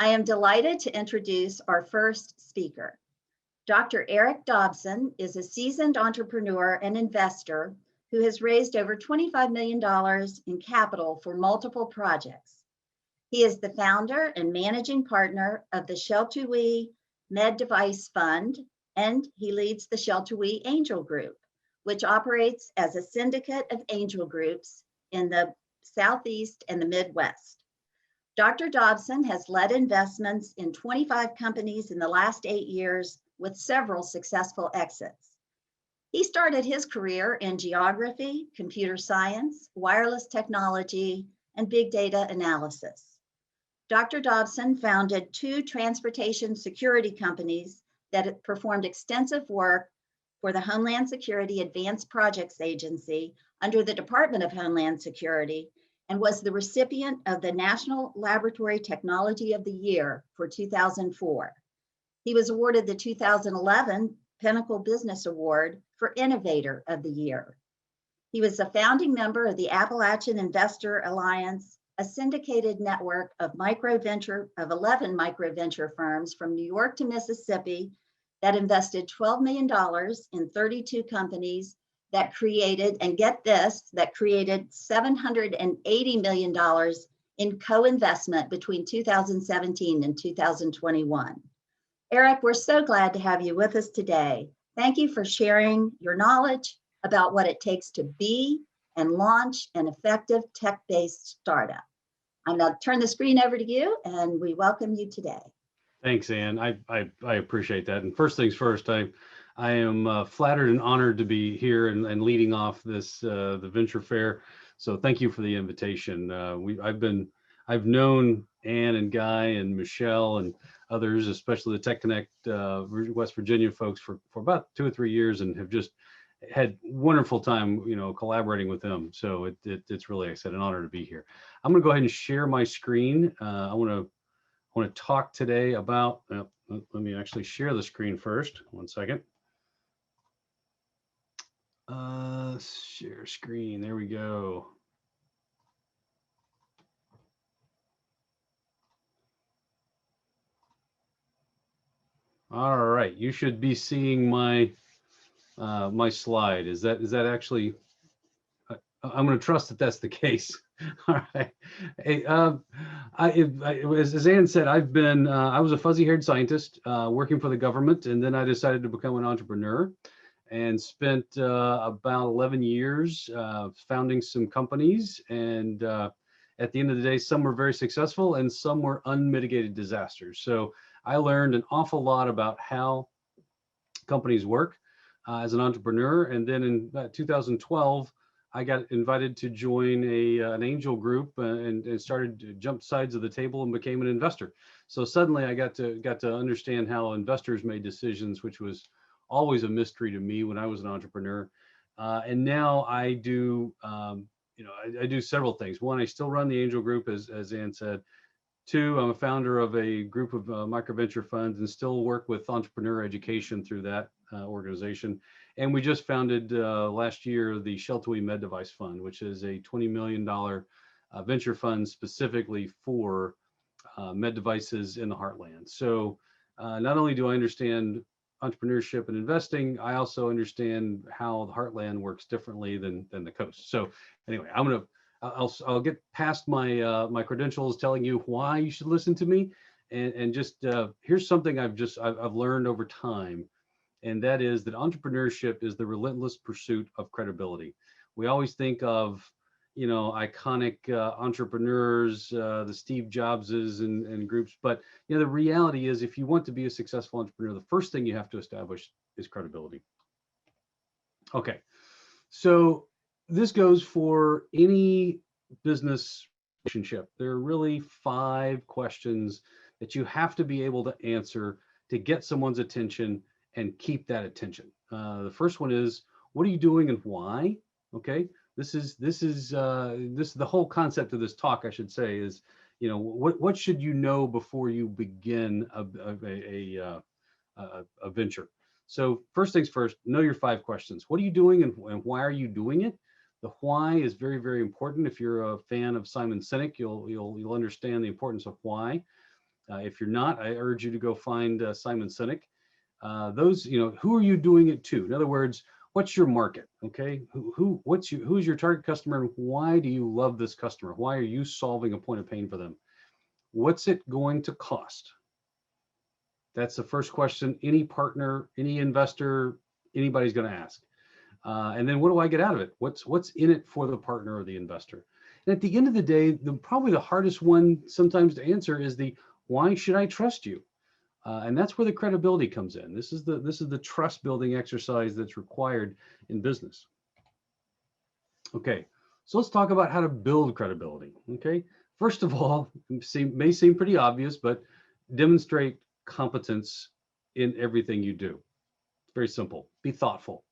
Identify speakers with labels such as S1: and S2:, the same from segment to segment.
S1: I am delighted to introduce our first speaker. Dr. Eric Dobson is a seasoned entrepreneur and investor who has raised over $25 million in capital for multiple projects. He is the founder and managing partner of the Sheltowee Med Device Fund, and he leads the Sheltowee Angel Group, which operates as a syndicate of angel groups in the Southeast and the Midwest. Dr. Dobson has led investments in 25 companies in the last 8 years with several successful exits. He started his career in geography, computer science, wireless technology, and big data analysis. Dr. Dobson founded 2 transportation security companies that performed extensive work for the Homeland Security Advanced Projects Agency under the Department of Homeland Security, and was the recipient of the National Laboratory Technology of the Year for 2004. He was awarded the 2011 Pinnacle Business Award for Innovator of the Year. He was a founding member of the Appalachian Investor Alliance, a syndicated network of 11 micro-venture firms from New York to Mississippi that invested $12 million in 32 companies that created, and get this, that created $780 million in co-investment between 2017 and 2021. Eric, we're so glad to have you with us today. Thank you for sharing your knowledge about what it takes to be and launch an effective tech-based startup. I'm going to turn the screen over to you, and we welcome you today.
S2: Thanks, Ann. I appreciate that. And first things first, I am flattered and honored to be here and leading off this the Venture Fair. So thank you for the invitation. I've known Ann and Guy and Michelle and others, especially the Tech Connect West Virginia folks, for about 2 or 3 years, and have just had wonderful time, collaborating with them. So it's really, like I said, an honor to be here. I'm going to go ahead and share my screen. I want to talk today about. Let me actually share the screen first. 1 second. Share screen. There we go. All right, you should be seeing my my slide. Is that actually? I'm going to trust that that's the case. All right. Hey, as Ann said, I was a fuzzy-haired scientist working for the government, and then I decided to become an entrepreneur, and spent about 11 years founding some companies. And at the end of the day, some were very successful and some were unmitigated disasters. So I learned an awful lot about how companies work as an entrepreneur. And then in 2012, I got invited to join an angel group and started to jump sides of the table and became an investor. So suddenly I got to understand how investors made decisions, which was always a mystery to me when I was an entrepreneur. And now I do, I do several things. One, I still run the angel group, as Ann said. 2, I'm a founder of a group of microventure funds and still work with entrepreneur education through that organization. And we just founded last year the Sheltowee Med Device Fund, which is a $20 million venture fund specifically for med devices in the heartland. So not only do I understand entrepreneurship and investing, I also understand how the heartland works differently than the coast. So anyway, I'll get past my my credentials telling you why you should listen to me, and just here's something I've learned over time, and that is that entrepreneurship is the relentless pursuit of credibility. We always think of iconic entrepreneurs, the Steve Jobses and groups, but the reality is, if you want to be a successful entrepreneur, the first thing you have to establish is credibility. Okay, so this goes for any business relationship. There are really 5 questions that you have to be able to answer to get someone's attention and keep that attention. The first one is, what are you doing and why? Okay, this is the whole concept of this talk, I should say, is what should you know before you begin a venture. So first things first, know your 5 questions. What are you doing and why are you doing it? The why is very, very important. If you're a fan of Simon Sinek, you'll understand the importance of why. If you're not, I urge you to go find Simon Sinek. Those, who are you doing it to? In other words, what's your market? Okay, who's your target customer, and why do you love this customer? Why are you solving a point of pain for them? What's it going to cost? That's the first question any partner, any investor, anybody's going to ask. And then what do I get out of it? What's in it for the partner or the investor? And at the end of the day, probably the hardest one sometimes to answer is the why should I trust you? And that's where the credibility comes in. This is the trust building exercise that's required in business. Okay, so let's talk about how to build credibility. Okay, first of all, may seem pretty obvious, but demonstrate competence in everything you do. It's very simple. Be thoughtful,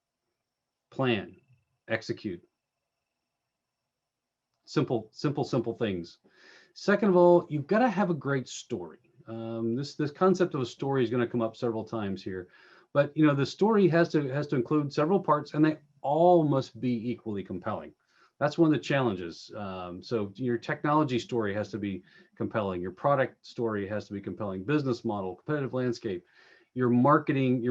S2: plan, execute. Simple things. Second of all, you've got to have a great story. This concept of a story is going to come up several times here, but the story has to include several parts, and they all must be equally compelling. That's one of the challenges. So your technology story has to be compelling. Your product story has to be compelling. Business model, competitive landscape, your market and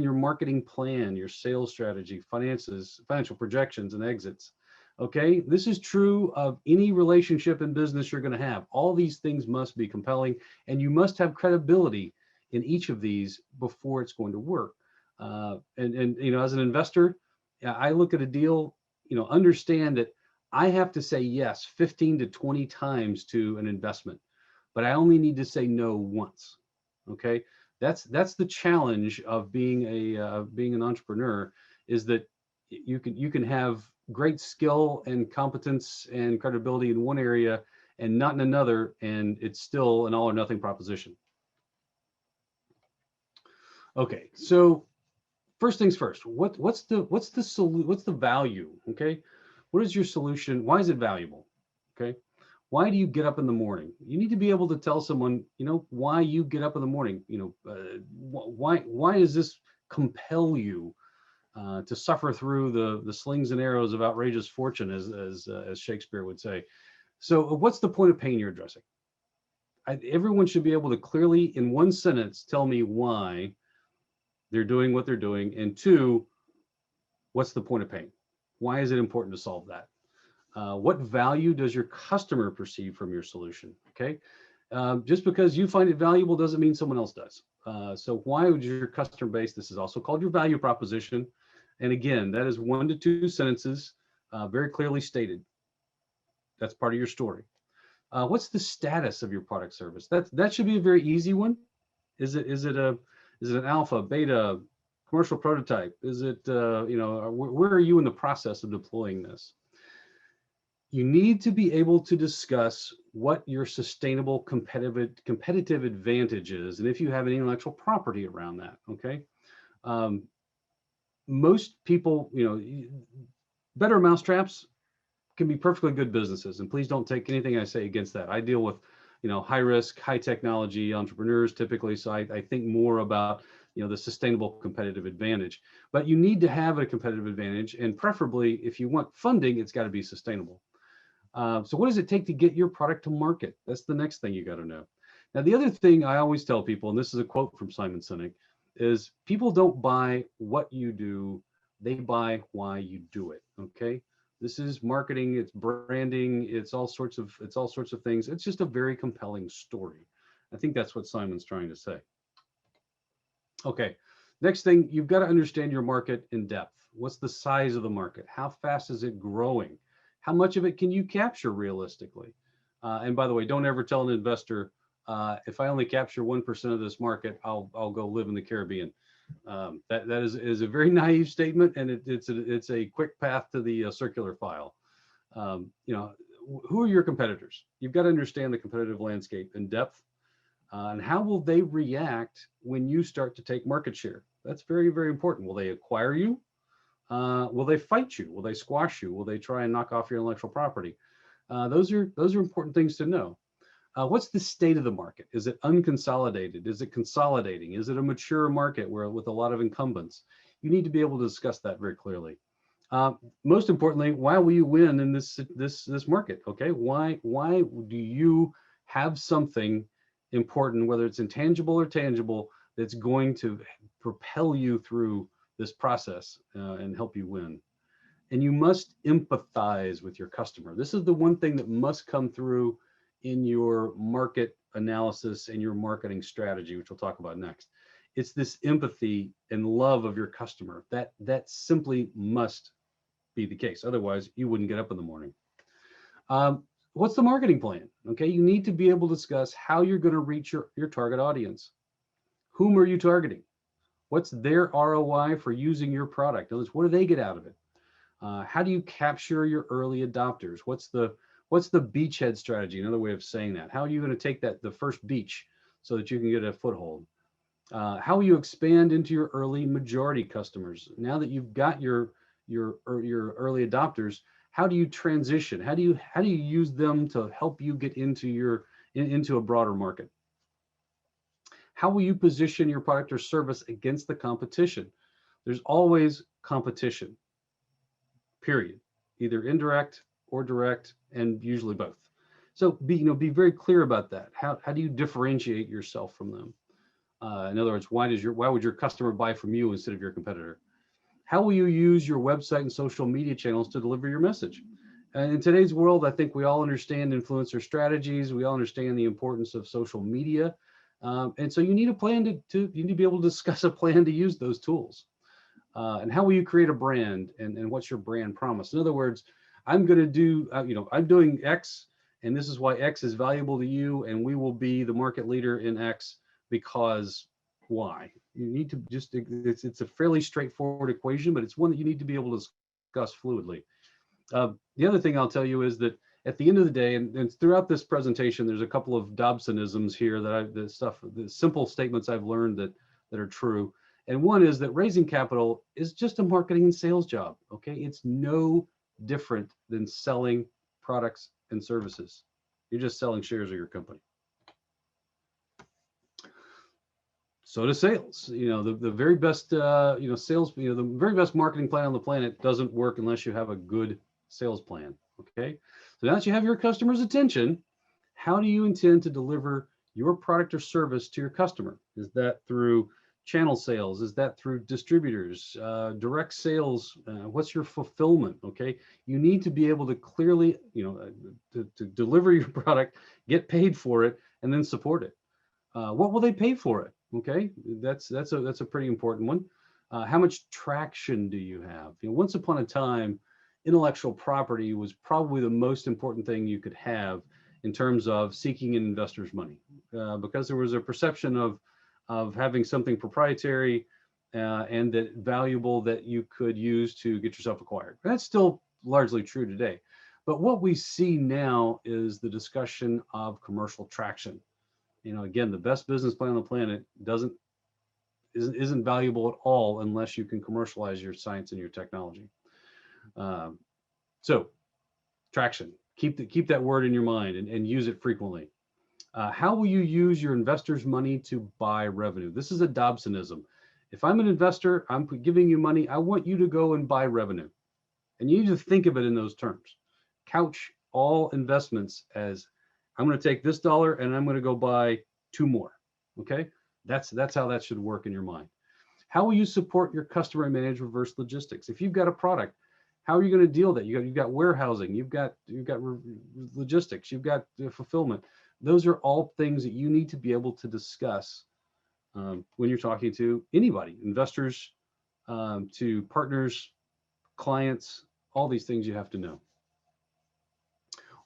S2: your marketing plan, your sales strategy, finances, financial projections, and exits. Okay, this is true of any relationship in business you're going to have. All these things must be compelling, and you must have credibility in each of these before it's going to work. And as an investor, I look at a deal, understand that I have to say yes 15 to 20 times to an investment, but I only need to say no once. Okay, that's the challenge of being an entrepreneur, is that you can have great skill and competence and credibility in one area and not in another, and it's still an all or nothing proposition. Okay, so first things first, what's the value? Okay, what is your solution? Why is it valuable? Okay, why do you get up in the morning? You need to be able to tell someone, why you get up in the morning. Why does this compel you to suffer through the slings and arrows of outrageous fortune, as Shakespeare would say? So, what's the point of pain you're addressing? Everyone should be able to clearly, in one sentence, tell me why they're doing what they're doing, and two, what's the point of pain? Why is it important to solve that? What value does your customer perceive from your solution? Okay, just because you find it valuable doesn't mean someone else does. So why would your customer base? This is also called your value proposition, and again, that is 1 to 2 sentences, very clearly stated. That's part of your story. What's the status of your product service? That should be a very easy one. Is it an alpha, beta, commercial prototype? Is it where are you in the process of deploying this? You need to be able to discuss what your sustainable competitive advantage is, and if you have any intellectual property around that. Okay, most people, better mousetraps can be perfectly good businesses, and please don't take anything I say against that. I deal with high risk, high technology entrepreneurs typically, so I think more about the sustainable competitive advantage. But you need to have a competitive advantage, and preferably, if you want funding, it's got to be sustainable. So what does it take to get your product to market? That's the next thing you got to know. Now, the other thing I always tell people, and this is a quote from Simon Sinek, is people don't buy what you do, they buy why you do it. Okay, this is marketing, it's branding, it's all sorts of things. It's just a very compelling story. I think that's what Simon's trying to say. Okay, next thing, you've got to understand your market in depth. What's the size of the market? How fast is it growing? How much of it can you capture realistically? And by the way, don't ever tell an investor, if I only capture 1% of this market, I'll go live in the Caribbean. That is a very naive statement, and it's a quick path to the circular file. Who are your competitors? You've got to understand the competitive landscape in depth, and how will they react when you start to take market share? That's very, very important. Will they acquire you? Will they fight you? Will they squash you? Will they try and knock off your intellectual property? Those are important things to know. What's the state of the market? Is it unconsolidated? Is it consolidating? Is it a mature market with a lot of incumbents? You need to be able to discuss that very clearly. Most importantly, why will you win in this market? Okay, why do you have something important, whether it's intangible or tangible, that's going to propel you through this process and help you win. And you must empathize with your customer. This is the one thing that must come through in your market analysis and your marketing strategy, which we'll talk about next. It's this empathy and love of your customer. That simply must be the case. Otherwise, you wouldn't get up in the morning. What's the marketing plan? Okay, you need to be able to discuss how you're going to reach your target audience. Whom are you targeting? What's their ROI for using your product? In other words, what do they get out of it? How do you capture your early adopters? What's the beachhead strategy? Another way of saying that. How are you going to take the first beach so that you can get a foothold? How will you expand into your early majority customers? Now that you've got your early adopters, how do you transition? How do you use them to help you get into into a broader market? How will you position your product or service against the competition? There's always competition, period, either indirect or direct, and usually both. So be very clear about that. How do you differentiate yourself from them? In other words, why would your customer buy from you instead of your competitor? How will you use your website and social media channels to deliver your message? And in today's world, I think we all understand influencer strategies. We all understand the importance of social media. And so you need a plan you need to be able to discuss a plan to use those tools. And how will you create a brand, and what's your brand promise? In other words, I'm going to do, I'm doing X, and this is why X is valuable to you, and we will be the market leader in X because Y. You need to it's a fairly straightforward equation, but it's one that you need to be able to discuss fluidly. The other thing I'll tell you is that at the end of the day, and throughout this presentation, there's a couple of Dobsonisms here the simple statements I've learned that are true. And one is that raising capital is just a marketing and sales job. Okay, it's no different than selling products and services. You're just selling shares of your company. So does sales. The very best sales, the very best marketing plan on the planet doesn't work unless you have a good sales plan. Okay, so now that you have your customer's attention, how do you intend to deliver your product or service to your customer? Is that through channel sales? Is that through distributors, direct sales? What's your fulfillment? Okay, you need to be able to clearly, to deliver your product, get paid for it, and then support it. What will they pay for it? Okay, that's a pretty important one. How much traction do you have? Once upon a time, intellectual property was probably the most important thing you could have in terms of seeking an investor's money, because there was a perception of having something proprietary and that valuable that you could use to get yourself acquired. That's still largely true today. But what we see now is the discussion of commercial traction. Again, the best business plan on the planet isn't valuable at all unless you can commercialize your science and your technology. So traction, keep that word in your mind and use it frequently. How will you use your investors' money to buy revenue? This is a Dobsonism. If I'm an investor, I'm giving you money, I want you to go and buy revenue. And you need to think of it in those terms. Couch all investments as, I'm going to take this dollar and I'm going to go buy 2 more. Okay, that's how that should work in your mind. How will you support your customer and manage reverse logistics? If you've got a product, how are you going to deal with that? You've got warehousing, you've got logistics, you've got fulfillment. Those are all things that you need to be able to discuss when you're talking to anybody, investors, to partners, clients, all these things you have to know.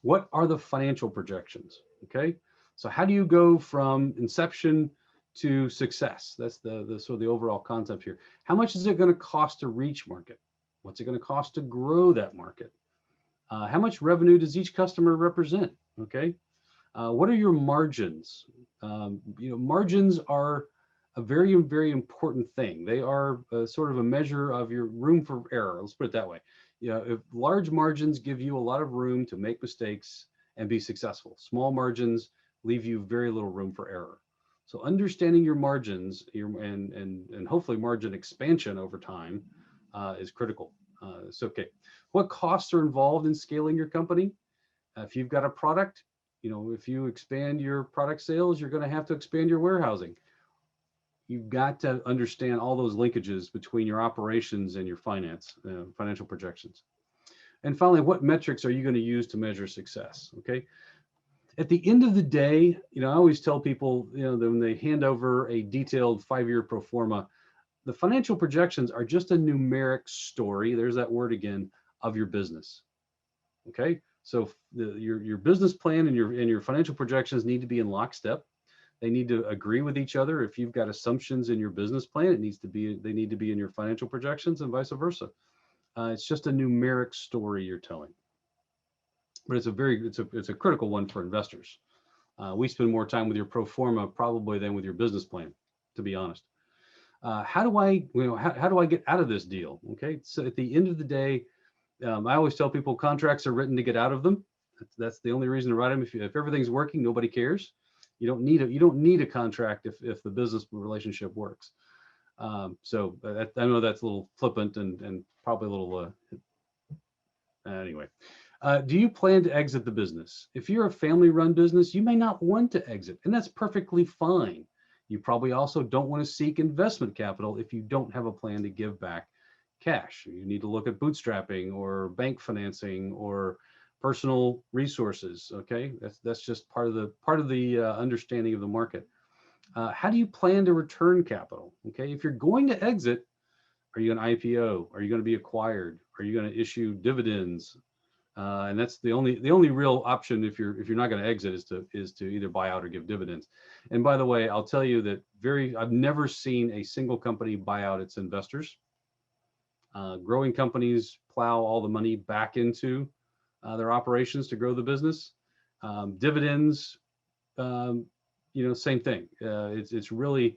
S2: What are the financial projections? Okay, so how do you go from inception to success? That's the sort of the overall concept here. How much is it going to cost to reach market? What's it going to cost to grow that market? How much revenue does each customer represent? Okay, what are your margins? Margins are a very, very important thing. They are sort of a measure of your room for error. Let's put it that way. If large margins give you a lot of room to make mistakes and be successful, small margins leave you very little room for error. So understanding your margins and hopefully margin expansion over time is critical. Okay. What costs are involved in scaling your company? If you've got a product, If you expand your product sales, you're going to have to expand your warehousing. You've got to understand all those linkages between your operations and your financial projections. And finally, what metrics are you going to use to measure success? Okay. At the end of the day, I always tell people, that when they hand over a detailed 5-year pro forma, the financial projections are just a numeric story. There's that word again, of your business. Okay. So your business plan and your financial projections need to be in lockstep. They need to agree with each other. If you've got assumptions in your business plan, they need to be in your financial projections and vice versa. It's just a numeric story you're telling, but it's a critical one for investors. We spend more time with your pro forma probably than with your business plan, to be honest. How do I get out of this deal? Okay, so at the end of the day, I always tell people contracts are written to get out of them. That's the only reason to write them. If everything's working, nobody cares. You don't need a contract if the business relationship works. So I know that's a little flippant and probably a little anyway. Do you plan to exit the business? If you're a family-run business, you may not want to exit, and that's perfectly fine. You probably also don't want to seek investment capital if you don't have a plan to give back cash. You need to look at bootstrapping or bank financing or personal resources. Okay, that's just part of the understanding of the market. How do you plan to return capital? Okay, if you're going to exit, are you an IPO? Are you going to be acquired? Are you going to issue dividends? And that's the only real option if you're not going to exit is to either buy out or give dividends. And by the way, I'll tell you that I've never seen a single company buy out its investors. Growing companies plow all the money back into their operations to grow the business. Dividends, same thing. It's really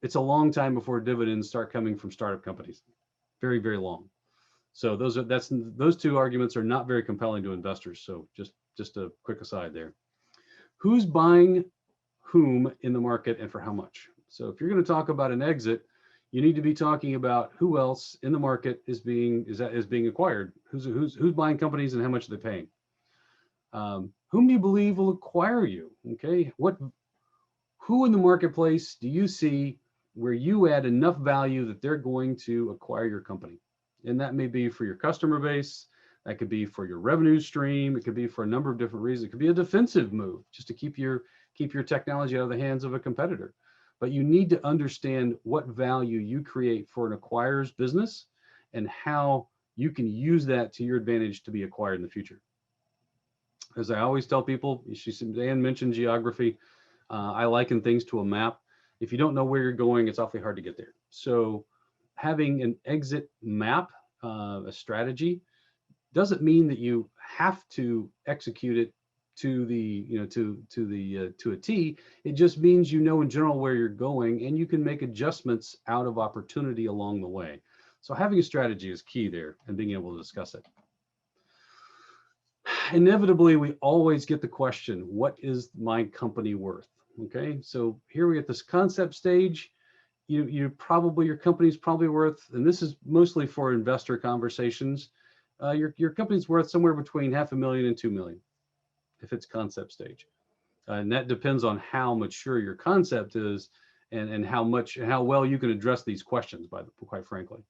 S2: it's a long time before dividends start coming from startup companies. Very, very long. So those two arguments are not very compelling to investors. So just a quick aside there. Who's buying whom in the market and for how much? So if you're going to talk about an exit, you need to be talking about who else in the market is being acquired. Who's buying companies and how much are they paying? Whom do you believe will acquire you? Okay, who in the marketplace do you see where you add enough value that they're going to acquire your company? And that may be for your customer base. That could be for your revenue stream. It could be for a number of different reasons. It could be a defensive move just to keep your technology out of the hands of a competitor. But you need to understand what value you create for an acquirer's business and how you can use that to your advantage to be acquired in the future. As I always tell people, Dan mentioned geography. I liken things to a map. If you don't know where you're going, it's awfully hard to get there. So having an exit map, a strategy, doesn't mean that you have to execute it to a T. It just means in general where you're going, and you can make adjustments out of opportunity along the way. So having a strategy is key there and being able to discuss it. Inevitably, we always get the question, what is my company worth? Okay, so here we at this concept stage. Your company's probably worth, and this is mostly for investor conversations, your company's worth somewhere between $500,000 and $2 million if it's concept stage. And that depends on how mature your concept is and how well you can address these questions, quite frankly.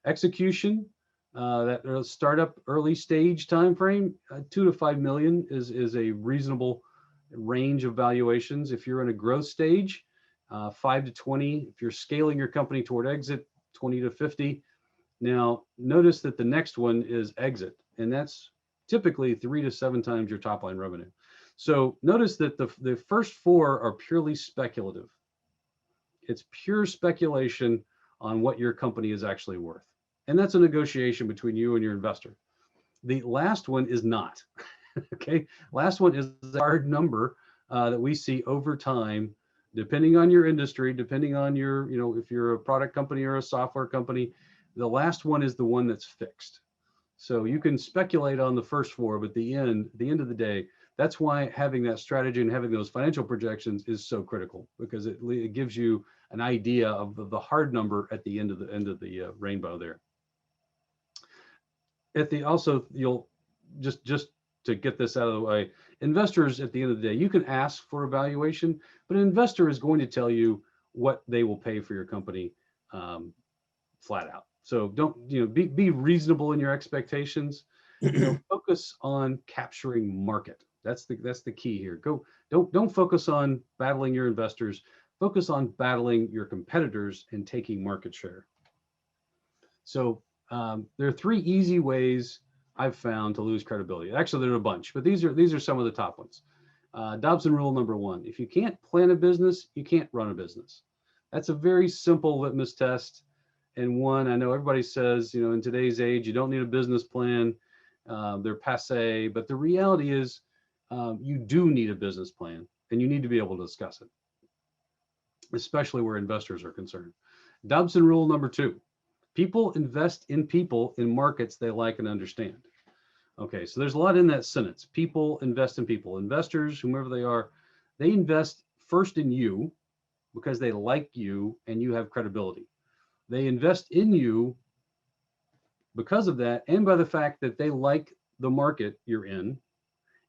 S2: Execution, that startup early stage time frame, $2 to $5 million is a reasonable range of valuations. If you're in a growth stage, 5 to 20. If you're scaling your company toward exit, 20 to 50. Now, notice that the next one is exit, and that's typically 3 to 7 times your top line revenue. So notice that the first 4 are purely speculative. It's pure speculation on what your company is actually worth. And that's a negotiation between you and your investor. The last one is not. Okay, last one is a hard number that we see over time, depending on your industry, depending on your, if you're a product company or a software company. The last one is the one that's fixed. So you can speculate on the first 4, but the end of the day, that's why having that strategy and having those financial projections is so critical, because it gives you an idea of the hard number at the end of the rainbow there. You'll just to get this out of the way, investors, at the end of the day, you can ask for a valuation, but an investor is going to tell you what they will pay for your company, flat out. So don't, be reasonable in your expectations. Focus on capturing market. That's the key here. Don't focus on battling your investors. Focus on battling your competitors and taking market share. So there are 3 easy ways I've found to lose credibility. Actually, there are a bunch, but these are some of the top ones. Dobson rule number 1: if you can't plan a business, you can't run a business. That's a very simple litmus test, and one I know everybody says, in today's age, you don't need a business plan. They're passe, but the reality is, you do need a business plan, and you need to be able to discuss it, especially where investors are concerned. Dobson rule number 2: people invest in people in markets they like and understand. Okay, so there's a lot in that sentence. People invest in people. Investors, whomever they are, they invest first in you because they like you and you have credibility. They invest in you because of that, and by the fact that they like the market you're in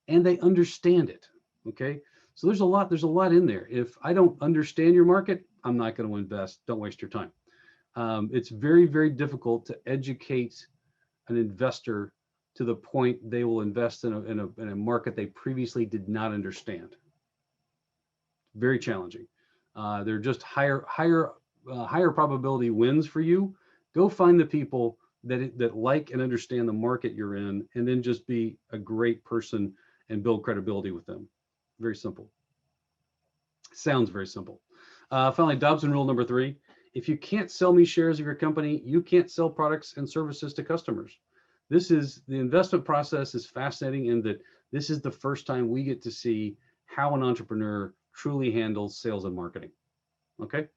S2: and they understand it. Okay, so there's a lot in there. If I don't understand your market, I'm not going to invest. Don't waste your time. It's very, very difficult to educate an investor to the point they will invest in a market they previously did not understand. Very challenging. They're just higher probability wins for you. Go find the people that like and understand the market you're in, and then just be a great person and build credibility with them. Very simple. Sounds very simple. Finally, Dobson rule number 3: if you can't sell me shares of your company, you can't sell products and services to customers. The investment process is fascinating in that this is the first time we get to see how an entrepreneur truly handles sales and marketing. Okay,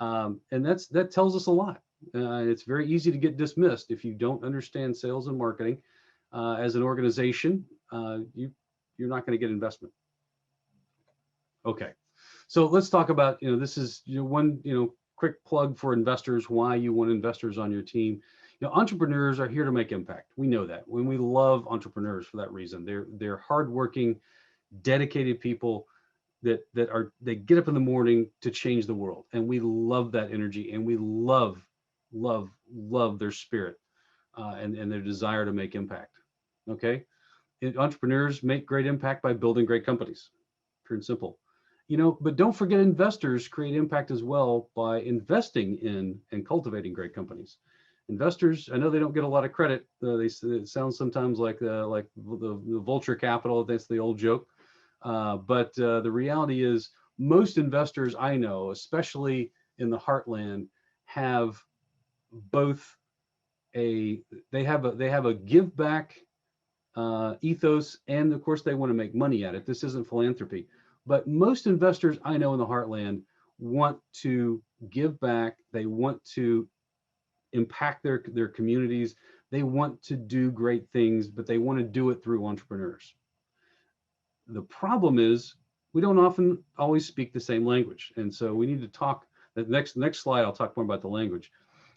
S2: and that tells us a lot. It's very easy to get dismissed if you don't understand sales and marketing as an organization. You're not going to get investment. Okay, so let's talk about, this is one quick plug for investors, why you want investors on your team. Entrepreneurs are here to make impact. We know that. When we love entrepreneurs for that reason. They're hardworking, dedicated people that get up in the morning to change the world, and we love that energy, and we love their spirit and their desire to make impact. Okay, entrepreneurs make great impact by building great companies. Pure and simple. But don't forget, investors create impact as well by investing in and cultivating great companies. Investors, I know they don't get a lot of credit. It sounds sometimes like the vulture capital. That's the old joke. But the reality is, most investors I know, especially in the heartland, have both they have a give back ethos, and of course they want to make money at it. This isn't philanthropy, but most investors I know in the heartland want to give back. They want to impact their communities. They want to do great things, but they want to do it through entrepreneurs. The problem is we don't often always speak the same language, and so we need to talk. The next slide, I'll talk more about the language.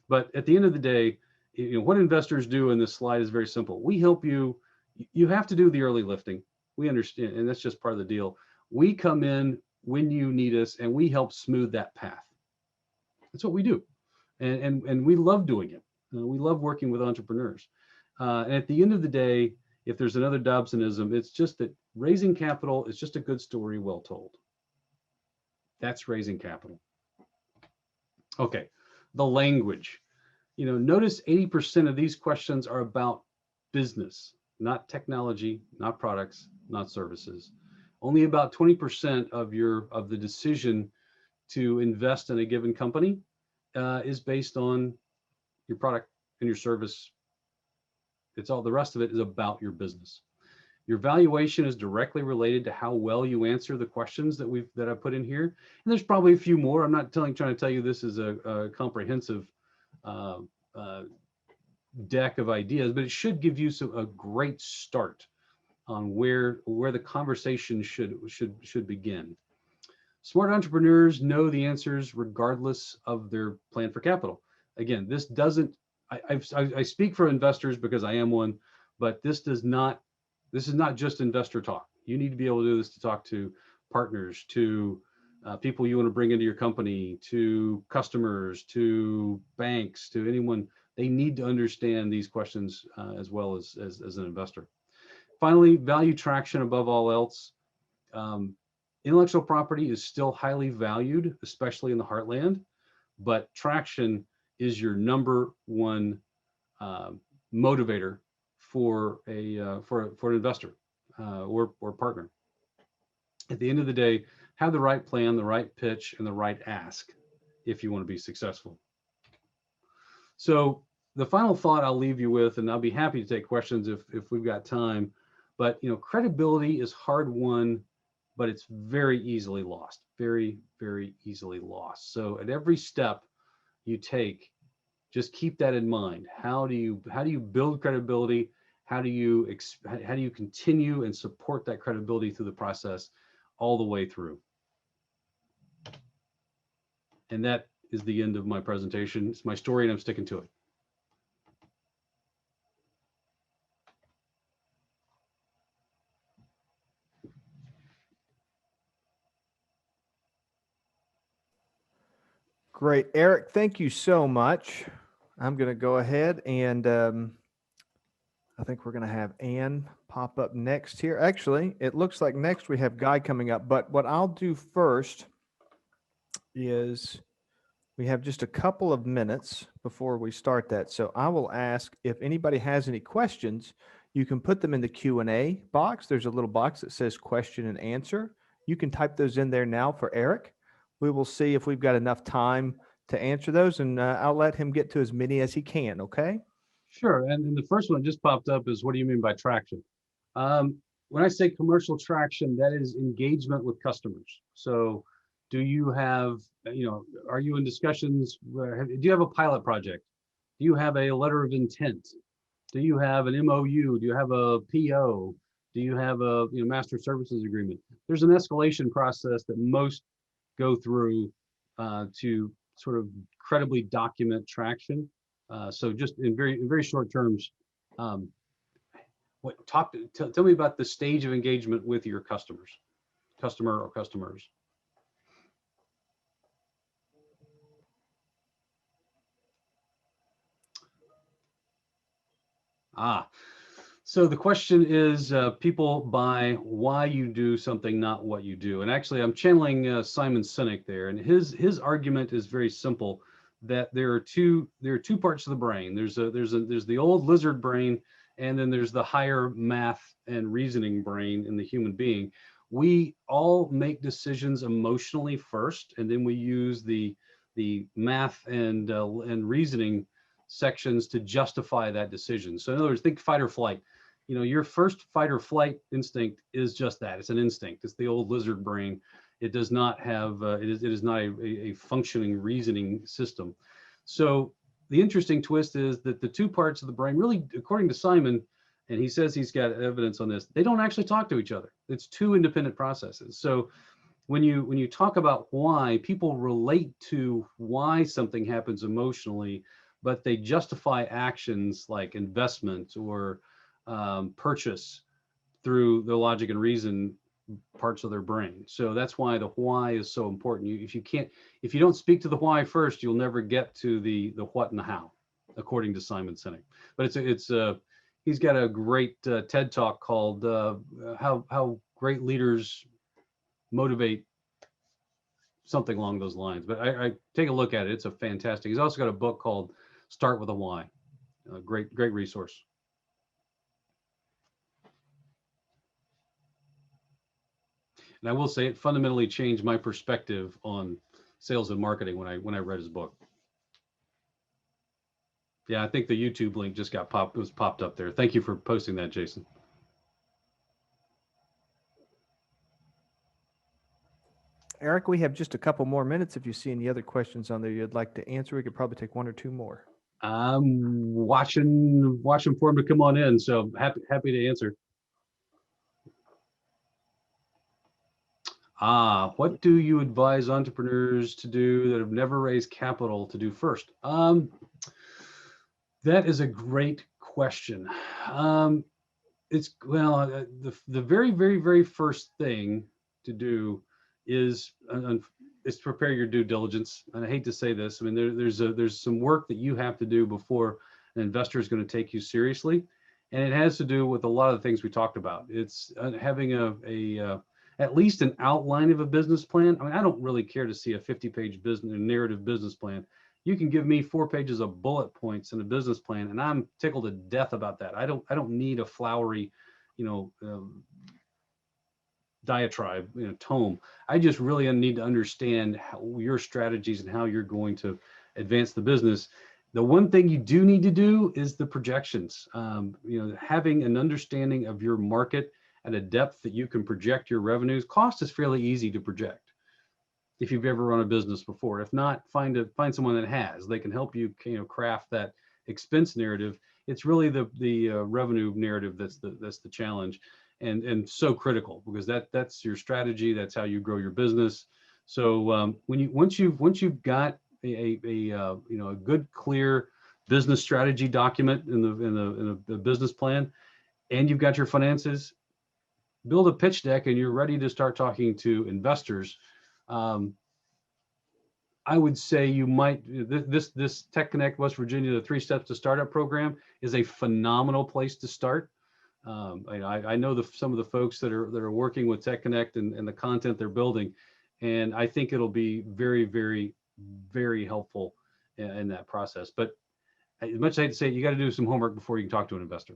S2: But at the end of the day, what investors do in this slide is very simple. We help you. You have to do the early lifting. We understand, and that's just part of the deal. We come in when you need us, and we help smooth that path. That's what we do, and we love doing it. We love working with entrepreneurs. And at the end of the day, if there's another Dobsonism, it's just that raising capital is just a good story well told. That's raising capital. Okay, the language. Notice 80% of these questions are about business, not technology, not products, not services. Only about 20% of the decision to invest in a given company is based on your product and your service. It's all, the rest of it is about your business. Your valuation is directly related to how well you answer the questions that I put in here. And there's probably a few more. I'm not trying to tell you this is a comprehensive deck of ideas, but it should give you a great start on where the conversation should begin. Smart entrepreneurs know the answers regardless of their plan for capital. Again, this doesn't. I speak for investors because I am one, but this is not just investor talk. You need to be able to do this to talk to partners, to people you want to bring into your company, to customers, to banks, to anyone. They need to understand these questions as well as an investor. Finally, value traction above all else. Intellectual property is still highly valued, especially in the heartland, but traction is your number one motivator for for an investor or partner. At the end of the day, have the right plan, the right pitch, and the right ask if you want to be successful. So the final thought I'll leave you with, and I'll be happy to take questions if we've got time, but credibility is hard won, but it's very easily lost, very, very easily lost. So at every step you take, just keep that in mind. How do you build credibility? How do you continue and support that credibility through the process all the way through? And that is the end of my presentation. It's my story and I'm sticking to it.
S3: Great. Eric, thank you so much. I'm going to go ahead and I think we're going to have Ann pop up next here. Actually, it looks like next we have Guy coming up, but what I'll do first is we have just a couple of minutes before we start that. So I will ask if anybody has any questions, you can put them in the Q&A box. There's a little box that says question and answer. You can type those in there now for Eric. We will see if we've got enough time to answer those, and I'll let him get to as many as he can, okay?
S2: Sure, and the first one that just popped up is, what do you mean by traction? When I say commercial traction, that is engagement with customers. So do you have, are you in discussions, do you have a pilot project? Do you have a letter of intent? Do you have an MOU? Do you have a PO? Do you have a master services agreement? There's an escalation process that most go through to sort of credibly document traction. So just in very short terms, tell me about the stage of engagement with your customer or customers. So the question is, people buy why you do something, not what you do. And actually, I'm channeling Simon Sinek there, and his argument is very simple. That there are two parts of the brain. There's the old lizard brain, and then there's the higher math and reasoning brain in the human being. We all make decisions emotionally first, and then we use the math and reasoning sections to justify that decision. So in other words, think fight or flight. Your first fight or flight instinct is just that. It's an instinct. It's the old lizard brain. It does not have, it is not a functioning reasoning system. So the interesting twist is that the two parts of the brain, really, according to Simon, and he says he's got evidence on this, they don't actually talk to each other. It's two independent processes. So when you talk about why, people relate to why something happens emotionally, but they justify actions like investment or purchase through the logic and reason parts of their brain. So that's why the why is so important. If you don't speak to the why first, you'll never get to the what and the how, according to Simon Sinek. But he's got a great TED talk called how great leaders motivate, something along those lines. But I take a look at it. It's a fantastic. He's also got a book called Start with a Why. Great resource. And I will say it fundamentally changed my perspective on sales and marketing when I read his book. Yeah, I think the YouTube link just was popped up there. Thank you for posting that, Jason.
S3: Eric, we have just a couple more minutes. If you see any other questions on there you'd like to answer, we could probably take one or two more.
S2: I'm watching for him to come on in, so happy to answer. What do you advise entrepreneurs to do that have never raised capital to do first? That is a great question. It's, well, the very, very, very first thing to do is is prepare your due diligence. And I hate to say this, I mean, there's some work that you have to do before an investor is going to take you seriously, and it has to do with a lot of the things we talked about. It's having at least an outline of a business plan. I mean, I don't really care to see a 50-page business narrative business plan. You can give me 4 pages of bullet points in a business plan, and I'm tickled to death about that. I don't need a flowery, you know, diatribe, you know, tome. I just really need to understand how your strategies and how you're going to advance the business. The one thing you do need to do is the projections. You know, having an understanding of your market at a depth that you can project your revenues. Cost is fairly easy to project if you've ever run a business before. If not, find someone that has. They can help you, you know, craft that expense narrative. It's really the revenue narrative that's the challenge, and so critical, because that's your strategy. That's how you grow your business. So once you've got a you know, a good, clear business strategy document in the business plan, and you've got your finances, build a pitch deck, and you're ready to start talking to investors. I would say you might, this Tech Connect West Virginia, the 3 Steps to Startup program, is a phenomenal place to start. I know some of the folks that are working with Tech Connect and the content they're building, and I think it'll be very, very, very helpful in that process. But as much as I hate to say it, you got to do some homework before you can talk to an investor.